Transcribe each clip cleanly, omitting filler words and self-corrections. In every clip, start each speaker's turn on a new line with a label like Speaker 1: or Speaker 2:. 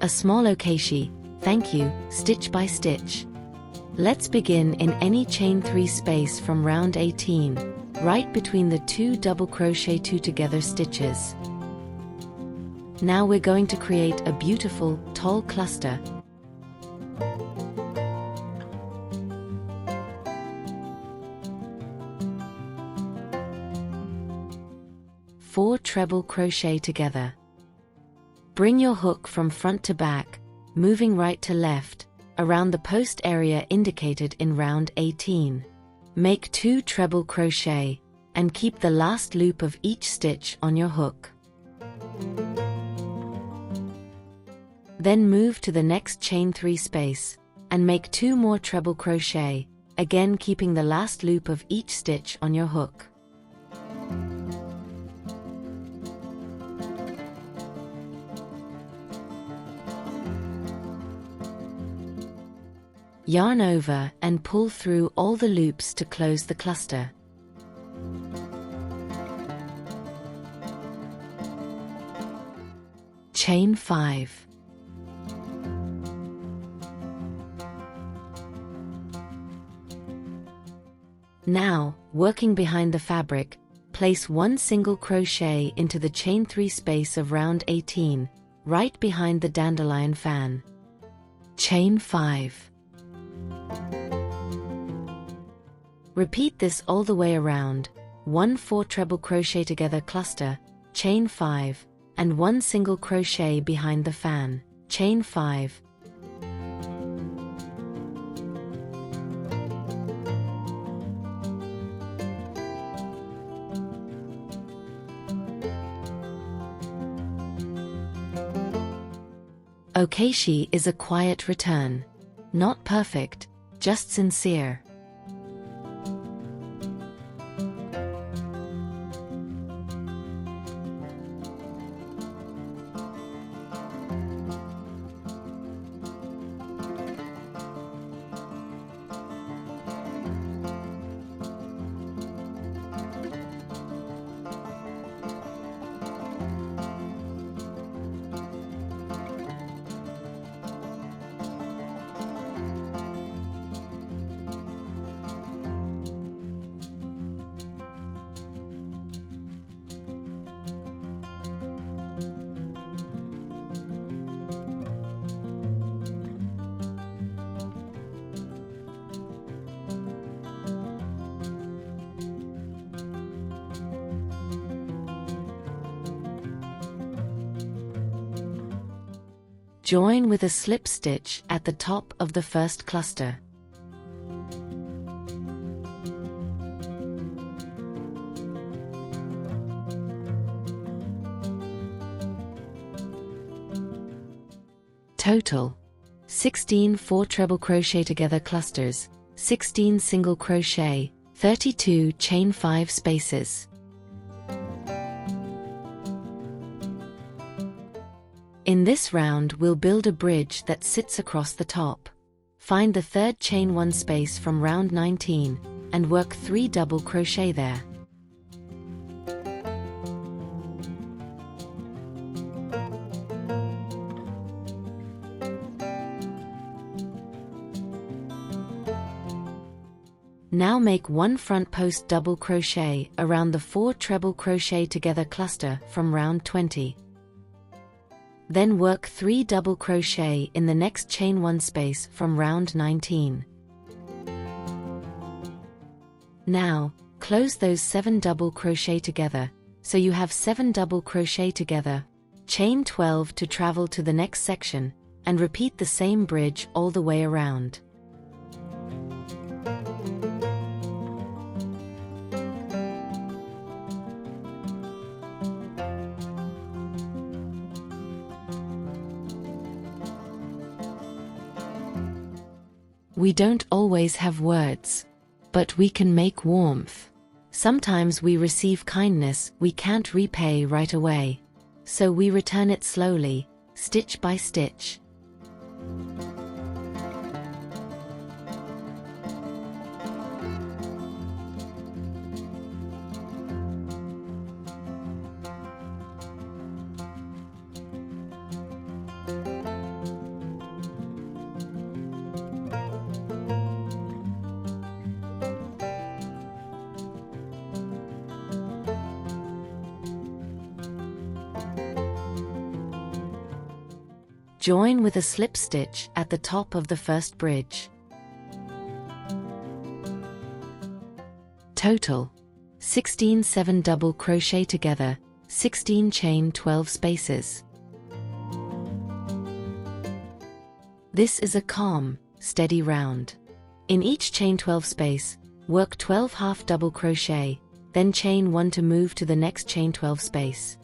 Speaker 1: A small Okaeshi, thank you, stitch by stitch. Let's begin in any chain 3 space from round 18, right between the 2 double crochet 2 together stitches. Now we're going to create a beautiful, tall cluster. Four treble crochet together. Bring your hook from front to back, moving right to left, around the post area indicated in round 18. Make 2 treble crochet, and keep the last loop of each stitch on your hook. Then move to the next chain 3 space, and make 2 more treble crochet, again keeping the last loop of each stitch on your hook. Yarn over and pull through all the loops to close the cluster. Chain 5. Now, working behind the fabric, place 1 single crochet into the chain 3 space of round 18, right behind the dandelion fan. Chain 5. Repeat this all the way around, 1 4 treble crochet together cluster, chain 5, and 1 single crochet behind the fan, chain 5. Okaeshi is a quiet return. Not perfect, just sincere. Join with a slip stitch at the top of the first cluster. Total: 16 4 treble crochet together clusters, 16 single crochet, 32 chain 5 spaces. In this round we'll build a bridge that sits across the top. Find the third chain 1 space from round 19, and work 3 double crochet there. Now make 1 front post double crochet around the 4 treble crochet together cluster from round 20. Then work 3 double crochet in the next chain 1 space from round 19. Now, close those 7 double crochet together, so you have 7 double crochet together, chain 12 to travel to the next section, and repeat the same bridge all the way around. We don't always have words, but we can make warmth. Sometimes we receive kindness we can't repay right away, so we return it slowly, stitch by stitch. Join with a slip stitch at the top of the first bridge. Total 16 7 double crochet together, 16 chain 12 spaces. This is a calm, steady round. In each chain 12 space, work 12 half double crochet, then chain 1 to move to the next chain 12 space.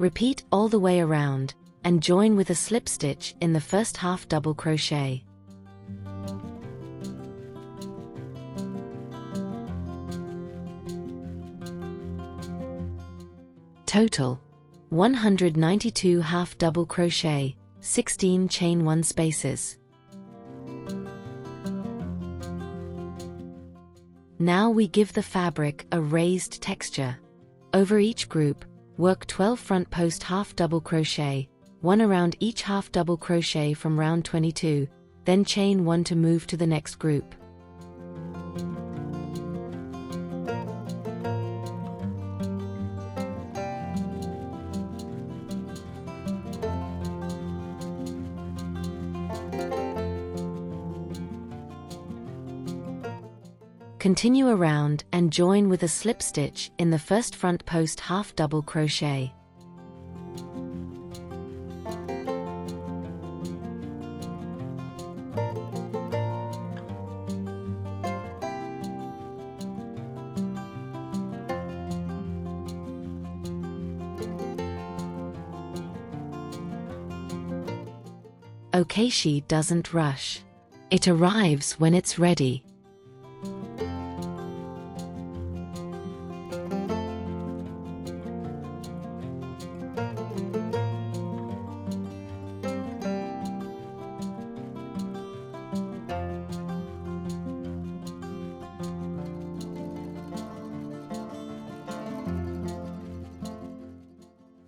Speaker 1: Repeat all the way around, and join with a slip stitch in the first half double crochet. Total 192 half double crochet, 16 chain 1 spaces. Now we give the fabric a raised texture. Over each group, work 12 front post half double crochet, 1 around each half double crochet from round 22, then chain 1 to move to the next group. Continue around and join with a slip stitch in the first front post half double crochet. Okaeshi doesn't rush. It arrives when it's ready.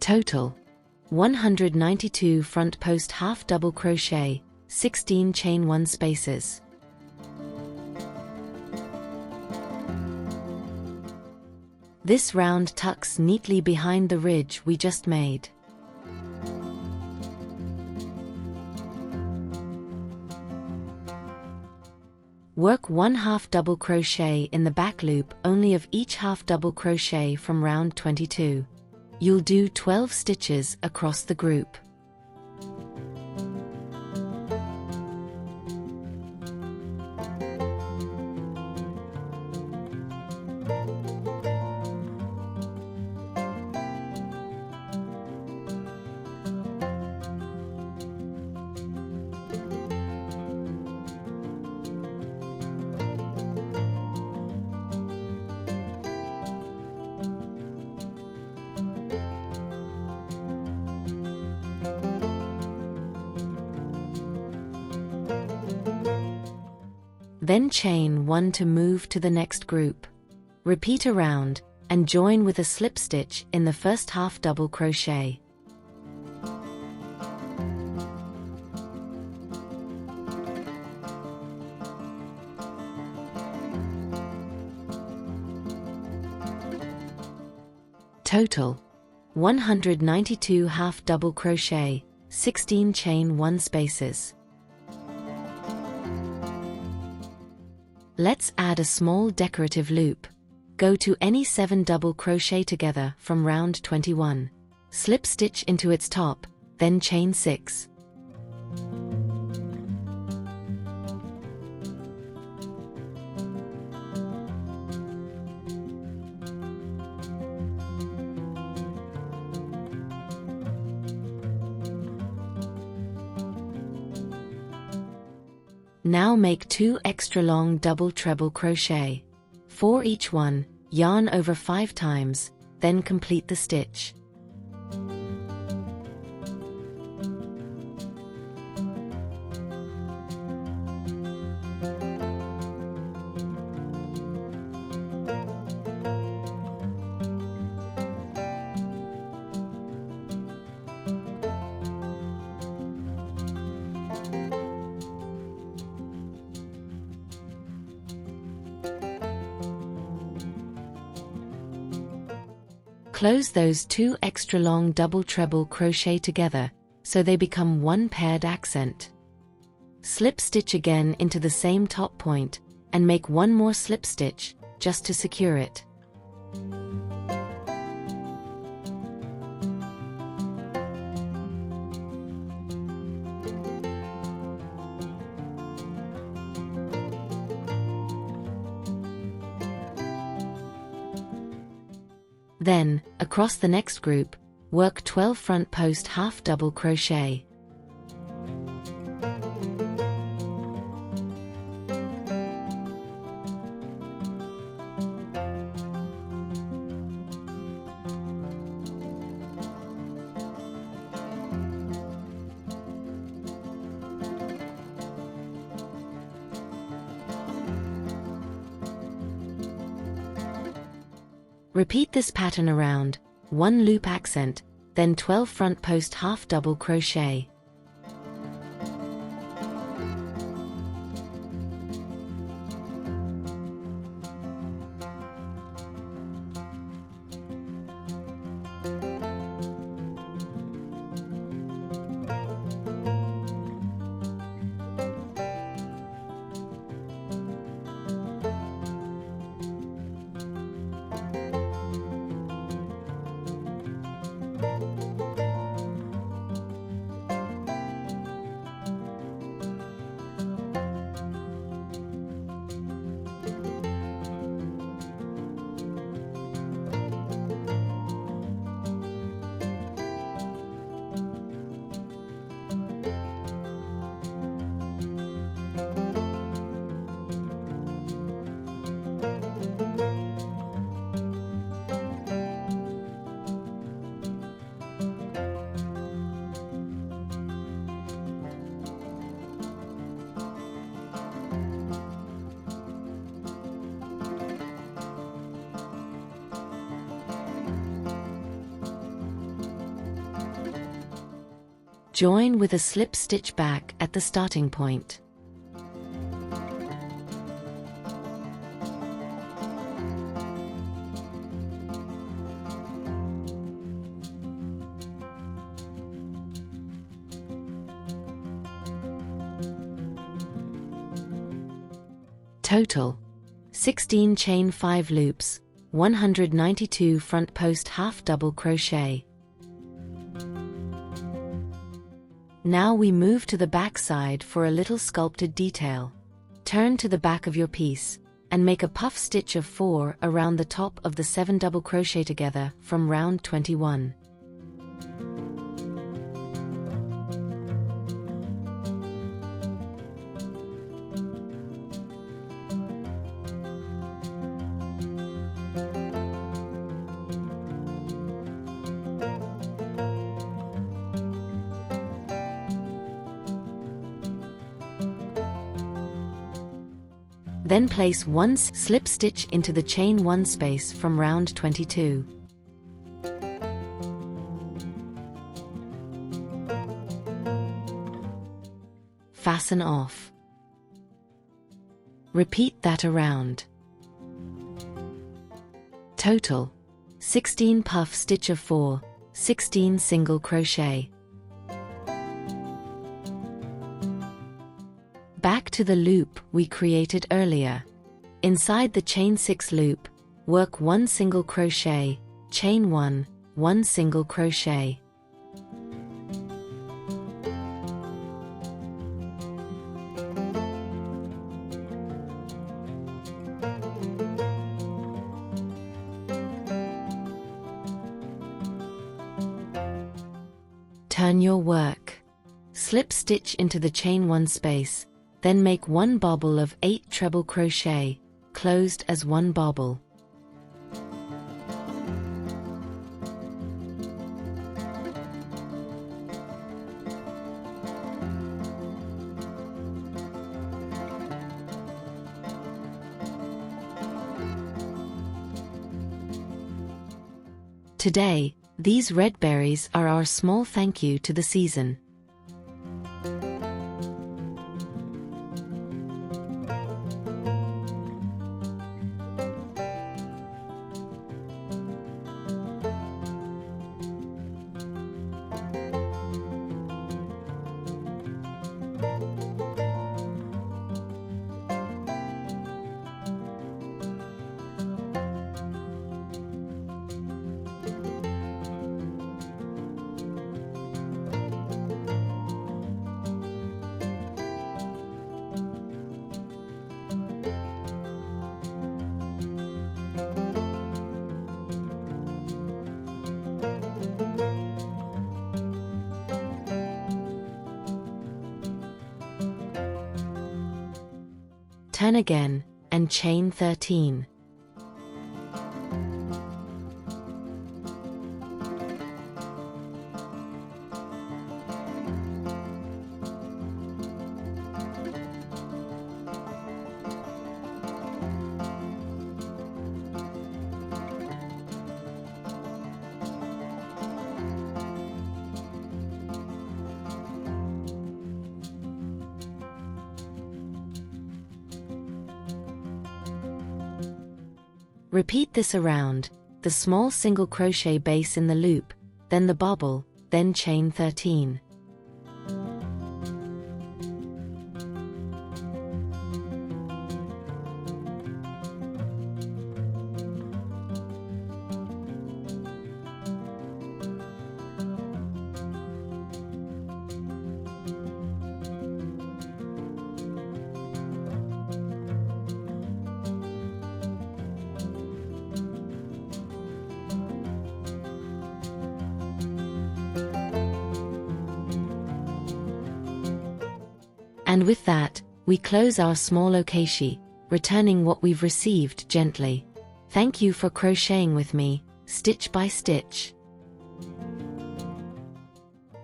Speaker 1: Total 192 front post half double crochet, 16 chain 1 spaces. This round tucks neatly behind the ridge we just made. Work 1 half double crochet in the back loop only of each half double crochet from round 22. You'll do 12 stitches across the group. Then chain 1 to move to the next group. Repeat around, and join with a slip stitch in the first half double crochet. Total 192 half double crochet, 16 chain 1 spaces. Let's add a small decorative loop. Go to any 7 double crochet together from round 21. Slip stitch into its top, then chain 6. Now make 2 extra long double treble crochet. For each one, yarn over 5 times, then complete the stitch. Close those 2 extra long double treble crochet together, so they become one paired accent. Slip stitch again into the same top point, and make one more slip stitch, just to secure it. Then, across the next group, work 12 front post half double crochet. Repeat this pattern around, 1 loop accent, then 12 front post half double crochet. Join with a slip stitch back at the starting point. Total 16 chain 5 loops, 192 front post half double crochet. Now we move to the back side for a little sculpted detail. Turn to the back of your piece, and make a puff stitch of 4 around the top of the 7 double crochet together from round 21. Then place 1 slip stitch into the chain 1 space from round 22. Fasten off. Repeat that around. Total 16 puff stitch of 4, 16 single crochet. Back to the loop we created earlier. Inside the chain 6 loop, work 1 single crochet, chain 1, 1 single crochet. Turn your work. Slip stitch into the chain 1 space, then make 1 bobble of 8 treble crochet, closed as one bobble. Today, these red berries are our small thank you to the season. Turn again, and chain 13. Repeat this around, the small single crochet base in the loop, then the bobble, then chain 13. And with that, we close our small Okaeshi, returning what we've received gently. Thank you for crocheting with me, stitch by stitch.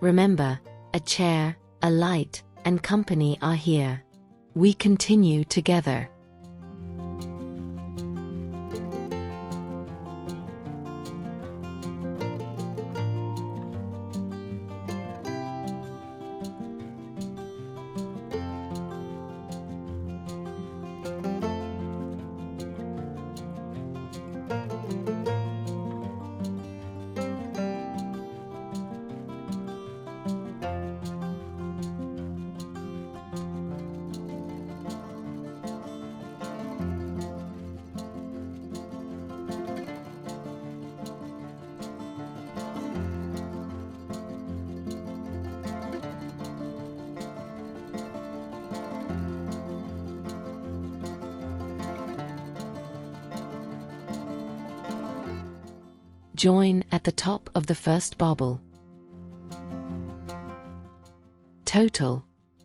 Speaker 1: Remember, a chair, a light, and company are here. We continue together. Join at the top of the first bobble. Total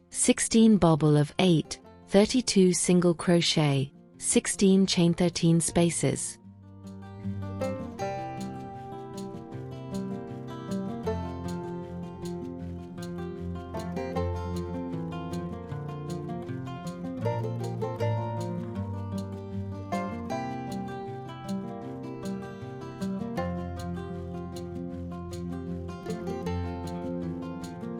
Speaker 1: 16 bobble of 8, 32 single crochet, 16 chain 13 spaces.